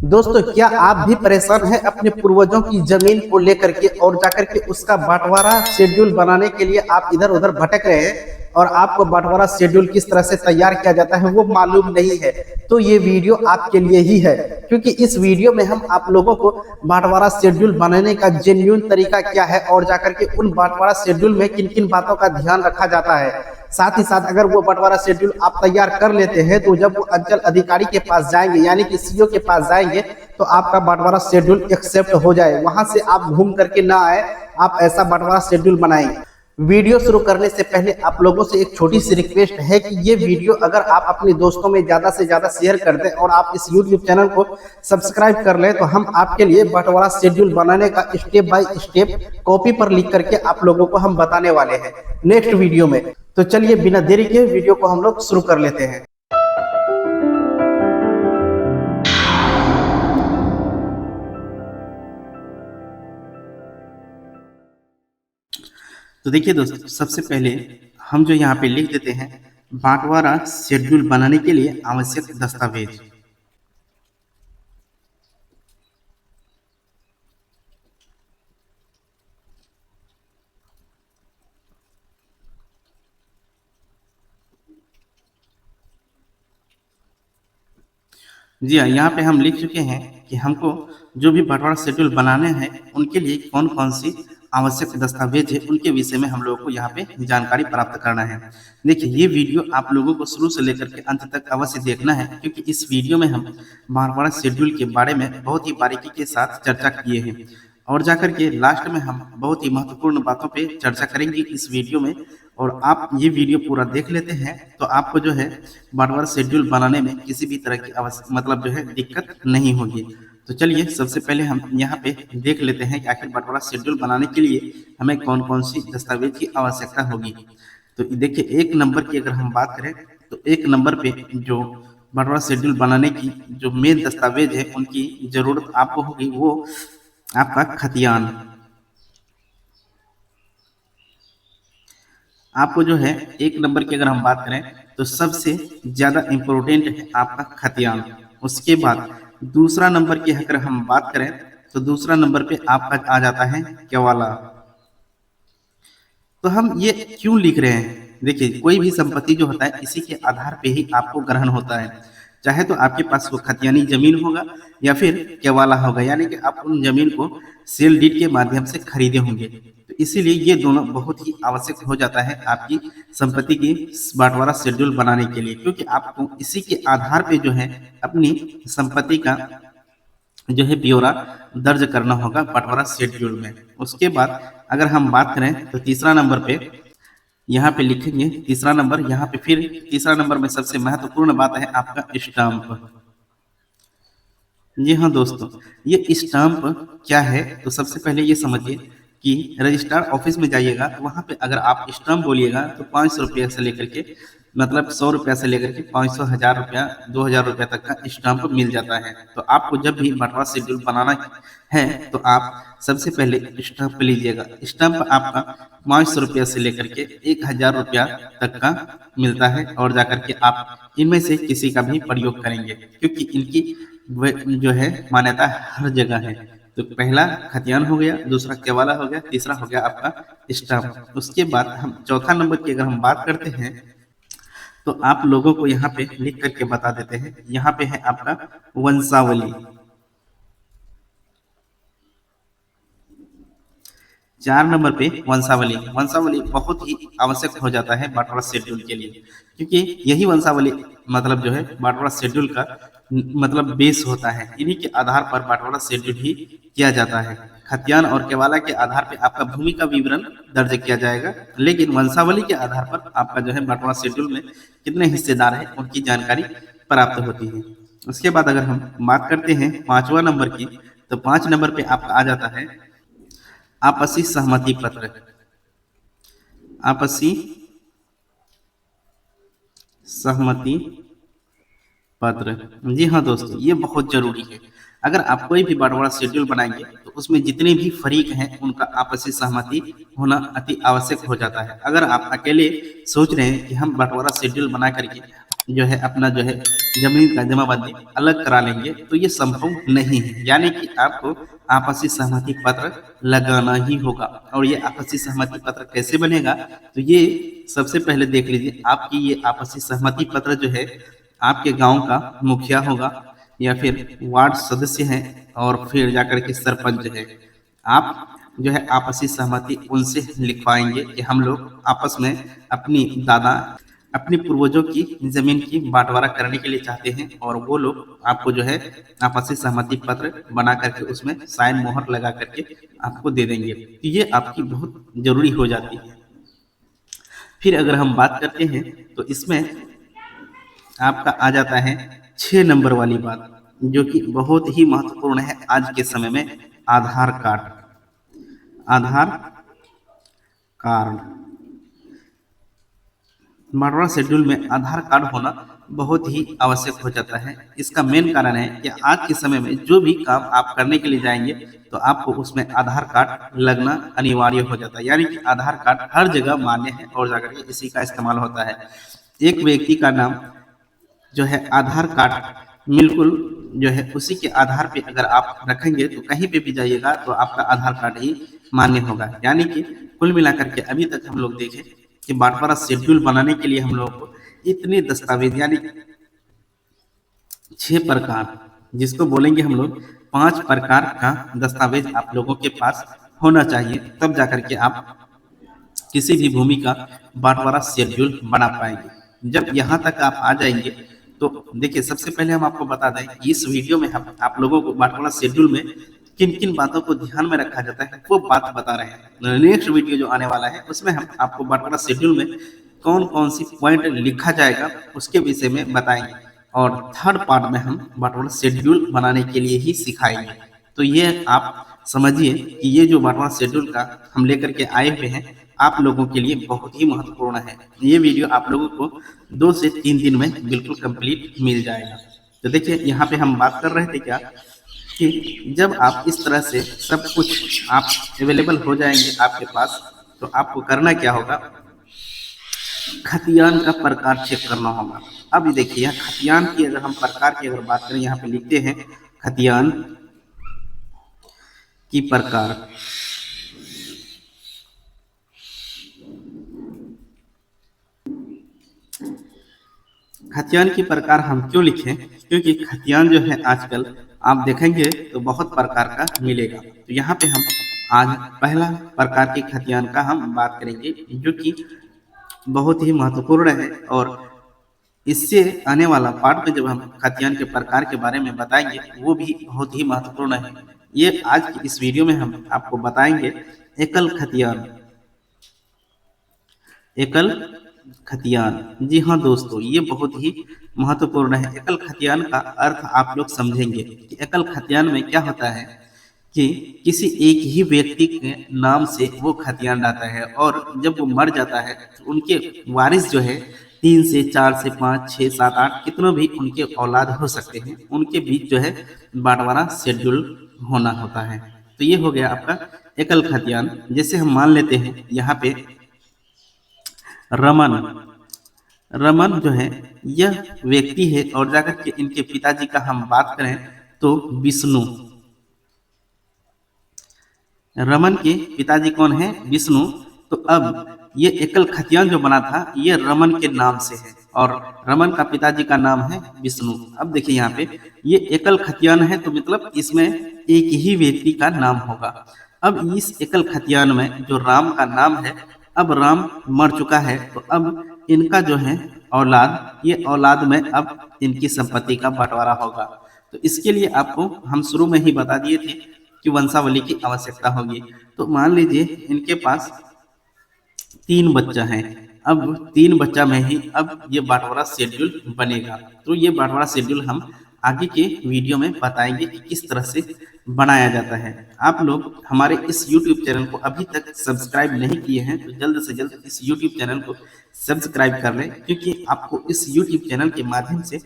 दोस्तों, क्या आप भी परेशान हैं अपने पूर्वजों की जमीन को लेकर के और जाकर के उसका बंटवारा शेड्यूल बनाने के लिए आप इधर उधर भटक रहे हैं और आपको बंटवारा शेड्यूल किस तरह से तैयार किया जाता है वो मालूम नहीं है। तो ये वीडियो आपके लिए ही है, क्योंकि इस वीडियो में हम आप लोगों को बंटवारा शेड्यूल बनाने का जेन्युइन तरीका क्या है और जाकर के उन बंटवारा शेड्यूल में किन किन बातों का ध्यान रखा जाता है, साथ ही साथ अगर वो बंटवारा शेड्यूल आप तैयार कर लेते हैं तो जब वो अंचल अधिकारी के पास जाएंगे यानी कि सीओ के पास जाएंगे तो आपका बंटवारा शेड्यूल एक्सेप्ट हो जाए, वहां से आप घूम करके ना आए, आप ऐसा बंटवारा शेड्यूल बनाएंगे। वीडियो शुरू करने से पहले आप लोगों से एक छोटी सी रिक्वेस्ट है कि ये वीडियो अगर आप अपने दोस्तों में ज्यादा से ज्यादा शेयर कर दें और आप इस YouTube चैनल को सब्सक्राइब कर लें तो हम आपके लिए बंटवारा शेड्यूल बनाने का स्टेप बाय स्टेप कॉपी पर लिख करके आप लोगों को हम बताने वाले हैं नेक्स्ट वीडियो में। तो चलिए बिना देरी के वीडियो को हम लोग शुरू कर लेते हैं। तो देखिए दोस्तों, सबसे पहले हम जो यहाँ पे लिख देते हैं बंटवारा शेड्यूल बनाने के लिए आवश्यक दस्तावेज। जी हाँ, यहाँ पे हम लिख चुके हैं कि हमको जो भी बंटवारा शेड्यूल बनाने हैं उनके लिए कौन कौन सी आवश्यक दस्तावेज है उनके विषय में हम लोगों को यहाँ पे जानकारी प्राप्त करना है। देखिए, ये वीडियो आप लोगों को शुरू से लेकर के अंत तक अवश्य देखना है, क्योंकि इस वीडियो में हम बंटवारा शेड्यूल के बारे में बहुत ही बारीकी के साथ चर्चा किए हैं और जाकर के लास्ट में हम बहुत ही महत्वपूर्ण बातों पे चर्चा करेंगे इस वीडियो में। और आप ये वीडियो पूरा देख लेते हैं तो आपको जो है बंटवारा शेड्यूल बनाने में किसी भी तरह की मतलब जो है दिक्कत नहीं होगी। तो चलिए सबसे पहले हम यहाँ पे देख लेते हैं कि आखिर बंटवारा शेड्यूल बनाने के लिए हमें कौन कौन सी दस्तावेज की आवश्यकता होगी। तो देखिए, एक नंबर की अगर हम बात करें तो एक नंबर पे जो बंटवारा शेड्यूल बनाने की जो मेन दस्तावेज है उनकी जरूरत आपको होगी वो आपका खतियान। आपको जो है एक नंबर की अगर हम बात करें तो सबसे ज्यादा इम्पोर्टेंट है आपका खतियान। उसके बाद दूसरा नंबर की अगर हम बात करें तो दूसरा नंबर पे आपका आ जाता है केवाला। तो हम ये क्यों लिख रहे हैं? देखिए, कोई भी संपत्ति जो होता है इसी के आधार पे ही आपको ग्रहण होता है, चाहे तो आपके पास वो खतियानी जमीन होगा या फिर केवाला होगा, यानी कि आप उन जमीन को सेल डीड के माध्यम से खरीदे होंगे। तो इसीलिए ये दोनों बहुत ही आवश्यक हो जाता है आपकी संपत्ति की बंटवारा शेड्यूल बनाने के लिए, क्योंकि आपको इसी के आधार पे जो है अपनी संपत्ति का जो है ब्यौरा दर्ज करना होगा बंटवारा शेड्यूल में। उसके बाद अगर हम बात करें तो तीसरा नंबर पे यहाँ पे लिखेंगे तीसरा नंबर, यहाँ पे फिर तीसरा नंबर में सबसे महत्वपूर्ण बात है आपका स्टाम्प। जी हाँ दोस्तों, ये स्टाम्प क्या है? तो सबसे पहले ये समझिए कि रजिस्ट्रार ऑफिस में जाइएगा तो वहाँ पे अगर आप स्टाम्प बोलिएगा तो 500 रुपया से लेकर के मतलब 100 रुपया से लेकर के 500, 1000 रुपया, 2000 रुपया तक का स्टाम्प मिल जाता है। तो आपको जब भी बंटवारा शेड्यूल बनाना है तो आप सबसे पहले स्टाम्प लीजिएगा। स्टाम्प आपका 500 रुपया से लेकर के 1000 रुपया तक का मिलता है और जाकर के आप इनमें से किसी का भी प्रयोग करेंगे, क्योंकि इनकी जो है मान्यता हर जगह है। तो पहला खतियान हो गया, दूसरा केवाला हो गया, तीसरा हो गया आपका स्टाम्प। उसके बाद हम चौथा नंबर की अगर हम बात करते हैं तो आप लोगों को यहाँ पे लिख करके बता देते हैं। यहाँ पे है आपका वंशावली। 4 नंबर पे वंशावली। वंशावली बहुत ही आवश्यक हो जाता है बंटवारा शेड्यूल के लिए, क्योंकि यही वंशावली मतलब जो है बंटवारा शेड्यूल का मतलब बेस होता है। इन्हीं के आधार पर बंटवारा शेड्यूल ही किया जाता है। खतियान और केवाला के आधार पर आपका भूमि का विवरण दर्ज किया जाएगा, लेकिन वंशावली के आधार पर आपका जो है बंटवारा शेड्यूल में कितने हिस्सेदार हैं उनकी जानकारी प्राप्त होती है। उसके बाद अगर हम बात करते हैं 5वां नंबर की, तो 5 नंबर पे आपका आ जाता है आपसी सहमति पत्र। आपसी सहमति पत्र, जी हाँ दोस्तों, ये बहुत जरूरी है। अगर आप कोई भी बंटवारा शेड्यूल बनाएंगे तो उसमें जितने भी फरीक हैं उनका आपसी सहमति होना अति आवश्यक हो जाता है। अगर आप अकेले सोच रहे हैं कि हम बंटवारा शेड्यूल बना करके जो है अपना जो है जमीन का जमाबंदी अलग करा लेंगे, तो ये संभव नहीं है। यानी कि आपको आपसी सहमति पत्र लगाना ही होगा। और ये आपसी सहमति पत्र कैसे बनेगा, तो ये सबसे पहले देख लीजिए, आपकी ये आपसी सहमति पत्र जो है आपके गांव का मुखिया होगा या फिर वार्ड सदस्य हैं और फिर जाकर के सरपंच है। आप जो है आपसी सहमति उनसे लिखवाएंगे कि हम लोग आपस में अपनी दादा अपने पूर्वजों की जमीन की बंटवारा करने के लिए चाहते हैं, और वो लोग आपको जो है आपसी सहमति पत्र बना करके उसमें साइन मोहर लगा करके आपको दे देंगे। तो ये आपकी बहुत जरूरी हो जाती है। फिर अगर हम बात करते हैं तो इसमें आपका आ जाता है 6 नंबर वाली बात, जो कि बहुत ही महत्वपूर्ण है आज के समय में, आधार कार्ड। आधार कार्ड बंटवारा शेड्यूल में आधार कार्ड होना बहुत ही आवश्यक हो जाता है। इसका मेन कारण है कि आज के समय में जो भी काम आप करने के लिए जाएंगे तो आपको उसमें आधार कार्ड लगना अनिवार्य हो जाता है। यानी कि आधार कार्ड हर जगह मान्य है और जाकर के इसी का इस्तेमाल होता है। एक व्यक्ति का नाम जो है आधार कार्ड बिल्कुल जो है उसी के आधार पे अगर आप रखेंगे तो कहीं पे भी जाइएगा तो आपका आधार कार्ड ही मान्य होगा। यानी कि कुल मिलाकर के अभी तक हम लोग देखें कि बंटवारा शेड्यूल बनाने के लिए हम लोग को इतने दस्तावेज, यानी 6 प्रकार, जिसको बोलेंगे हम लोग 5 प्रकार का दस्तावेज आप लोगों के पास होना चाहिए, तब जाकर के आप किसी भी भूमि का बंटवारा शेड्यूल बना पाएंगे। जब यहाँ तक आप आ जाएंगे तो देखिए, सबसे पहले हम आपको बता दें कि इस वीडियो में हम आप लोगों को बंटवारा शेड्यूल में किन किन बातों को ध्यान में रखा जाता है वो बात बता रहे हैं। नेक्स्ट वीडियो जो आने वाला है उसमें हम आपको बंटवारा शेड्यूल में कौन कौन सी पॉइंट लिखा जाएगा उसके विषय में बताएंगे, और थर्ड पार्ट में हम बंटवारा शेड्यूल बनाने के लिए ही सिखाएंगे। तो ये आप समझिए कि ये जो बंटवारा शेड्यूल का हम लेकर के आए हुए हैं आप लोगों के लिए बहुत ही महत्वपूर्ण है। ये वीडियो आप लोगों को 2 से 3 दिन में बिल्कुल कंप्लीट मिल जाएगा। तो देखिए, यहाँ पे हम बात कर रहे थे क्या कि जब आप इस तरह से सब कुछ आप अवेलेबल हो जाएंगे आपके पास, तो आपको करना क्या होगा, खतियान का प्रकार चेक करना होगा। अब देखिए, खतियान की अगर हम प्रकार की अगर बात करें, यहाँ पे लिखते हैं खतियान की प्रकार। खतियान की प्रकार हम क्यों लिखें, क्योंकि खतियान जो है आजकल आप देखेंगे तो बहुत प्रकार का मिलेगा। तो यहाँ पे हम आज पहला प्रकार के खतियान का हम बात करेंगे, जो कि बहुत ही महत्वपूर्ण है, और इससे आने वाला पार्ट में जब हम खतियान के प्रकार के बारे में बताएंगे वो भी बहुत ही महत्वपूर्ण है। ये आज की इस वीडियो में हम आपको बताएंगे एकल खतियान। एकल खतियान, जी हाँ दोस्तों, ये बहुत ही महत्वपूर्ण है। एकल खतियान का अर्थ आप लोग समझेंगे कि एकल खतियान में क्या होता है कि किसी एक ही व्यक्ति के नाम से वो खतियान रहता है, और जब वो मर जाता है तो उनके वारिस जो है 3 से 4 से 5 6 7 8 कितनों भी उनके औलाद हो सकते हैं, उनके बीच जो है बंटवारा शेड्यूल होना होता है। तो ये हो गया आपका एकल खतियान। जैसे हम मान लेते हैं यहाँ पे रमन। रमन जो है यह व्यक्ति है, और जाकर के इनके पिताजी का हम बात करें तो विष्णु। रमन के पिताजी कौन है, विष्णु। तो अब ये एकल खतियान जो बना था ये रमन के नाम से है, और रमन का पिताजी का नाम है विष्णु। अब देखिए यहाँ पे ये एकल खतियान है, तो मतलब इसमें एक ही व्यक्ति का नाम होगा। अब इस एकल खतियान में जो राम का नाम है, अब राम मर चुका है, तो अब इनका जो है औलाद, ये औलाद में अब इनकी संपत्ति का बंटवारा होगा। तो इसके लिए आपको हम शुरू में ही बता दिए थे कि वंशावली की आवश्यकता होगी। तो मान लीजिए इनके पास 3 बच्चा हैं, अब 3 बच्चा में ही अब ये बंटवारा शेड्यूल बनेगा। तो ये बंटवारा शेड्यूल हम आगे के वीडियो में बताएंगे कि किस तरह से बनाया जाता है। आप लोग हमारे इस YouTube चैनल को अभी तक सब्सक्राइब नहीं किए हैं तो जल्द से जल्द इस YouTube चैनल को सब्सक्राइब कर लें, क्योंकि आपको इस YouTube चैनल के माध्यम से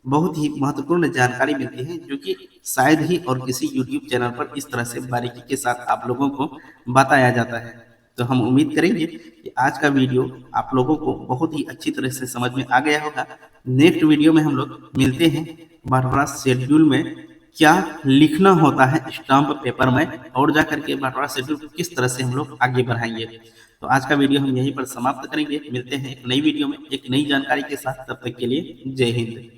बहुत ही महत्वपूर्ण जानकारी मिलती है, जो कि शायद ही और किसी YouTube चैनल पर इस तरह से बारीकी के साथ आप लोगों को बताया जाता है। तो हम उम्मीद करेंगे कि आज का वीडियो आप लोगों को बहुत ही अच्छी तरह से समझ में आ गया होगा। नेक्स्ट वीडियो में हम लोग मिलते हैं, बंटवारा शेड्यूल में क्या लिखना होता है स्टाम्प पेपर में, और जा करके बंटवारा शेड्यूल को किस तरह से हम लोग आगे बढ़ाएंगे। तो आज का वीडियो हम यहीं पर समाप्त करेंगे। मिलते हैं एक नई वीडियो में एक नई जानकारी के साथ, तब तक के लिए जय हिंद।